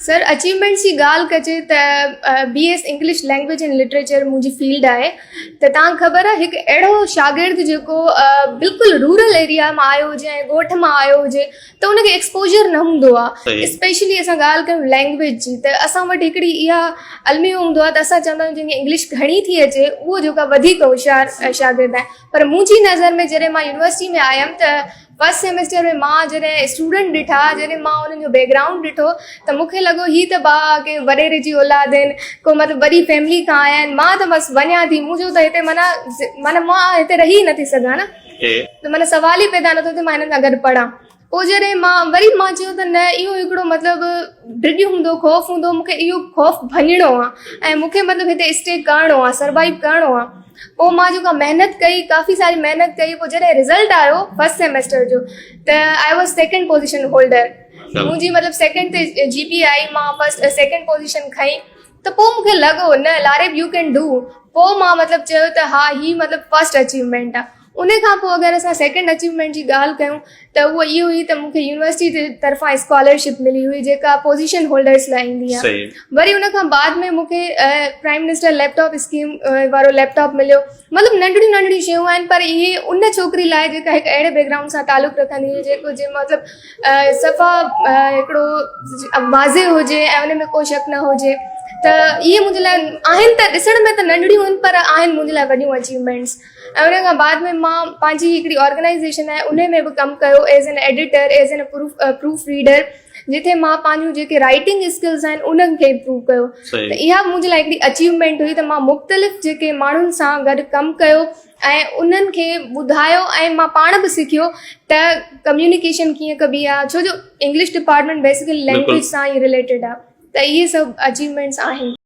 Sir achievements जी ॻाल्हि कजे त BS English language and literature मुंहिंजी फील्ड आहे त तव्हांखे ख़बर आहे हिकु अहिड़ो शागिर्द जेको बिल्कुलु रूरल एरिया मां आयो हुजे ऐं ॻोठ मां आयो हुजे त उनखे एक्सपोजर न हूंदो आहे। स्पेशली असां ॻाल्हि कयूं लैंग्वेज जी त असां वटि हिकिड़ी इहा अलमियो हूंदो आहे त असां चवंदा आहियूं जंहिंखे इंग्लिश घणी थी अचे उहो जेका वधीक होशियारु शागिर्द आहे। पर मुंहिंजी नज़र में जॾहिं मां यूनिवर्सिटी में आयमि त फर्स्ट सेमेस्टर में मां जॾहिं स्टूडेंट ॾिठा, जॾहिं मां उन्हनि जो बैकग्राउंड ॾिठो त मूंखे लॻो हीअ त भाउ के वॾेरे जी औलाद आहिनि, को मतिलबु वॾी फैमिली खां आया आहिनि। मां त बसि वञा थी, मुंहिंजो त हिते माना मां हिते रही नथी सघां न, त माना सवाल ई पैदा नथो थिए मां हिननि सां गॾु पढ़ां। पोइ जॾहिं मां चयो त न इहो हिकिड़ो मतिलबु ड्रिज हूंदो, ख़ौफ़ हूंदो, मूंखे इहो ख़ौफ़ भञिणो आहे ऐं मूंखे मतिलबु हिते स्टे करिणो आहे, सर्वाइव करिणो आहे। पोइ मां जेका महिनत कई, काफ़ी सारी महिनत कई, पोइ जॾहिं रिज़ल्ट आयो फर्स्ट सेमेस्टर जो त I was second position holder. मुंहिंजी मतिलबु सेकेंड ते GP आई, मां फर्स्ट सेकेंड पोजीशन खई त पोइ मूंखे लॻो न लारिब यू कैन डू। पोइ मां मतिलबु चयो त हा ही मतिलबु फर्स्ट अचीवमेंट आहे। उन खां पोइ अगरि असां सेकेंड अचीवमेंट जी ॻाल्हि कयूं त उहो इहो हुई त मूंखे यूनिवर्सिटी जे तरफ़ां स्कॉलरशिप मिली हुई जेका पोजीशन होल्डर्स लाइ ईंदी आहे। वरी उन खां बाद में मूंखे प्राइम मिनिस्टर लैपटॉप स्कीम वारो लैपटॉप मिलियो। मतिलबु नंढड़ियूं नंढड़ियूं शयूं आहिनि, पर इहे उन छोकिरी लाइ जेका हिकु अहिड़े बैकग्राउंड सां तालुक़ु रखंदी हुई जेको मतिलबु सफ़ा हिकिड़ो वाज़े हुजे ऐं उन में को शक न हुजे। त इहे मुंहिंजे लाइ आहिनि, त ॾिसण में त नंढड़ियूं आहिनि पर आहिनि मुंहिंजे लाइ वॾियूं अचीवमेंट्स। ऐं उन खां बाद में मां पंहिंजी हिकिड़ी ऑर्गेनाइज़ेशन आहे उन में बि कमु कयो as an editor, as an proof reader, जिथे मां पंहिंजूं जेके राइटिंग स्किल्स आहिनि उन्हनि खे इम्प्रूव कयो। त इहा मुंहिंजे लाइ हिकिड़ी अचीवमेंट हुई त मां मुख़्तलिफ़ जेके माण्हुनि सां गॾु कमु कयो ऐं उन्हनि खे ॿुधायो ऐं मां पाण बि सिखियो त कम्युनिकेशन कीअं कबी आहे, छो जो इंग्लिश डिपार्टमेंट बेसिकली लैंग्वेज सां ई रिलेटेड आहे। त इहे सभु अचीवमेंट्स आहिनि।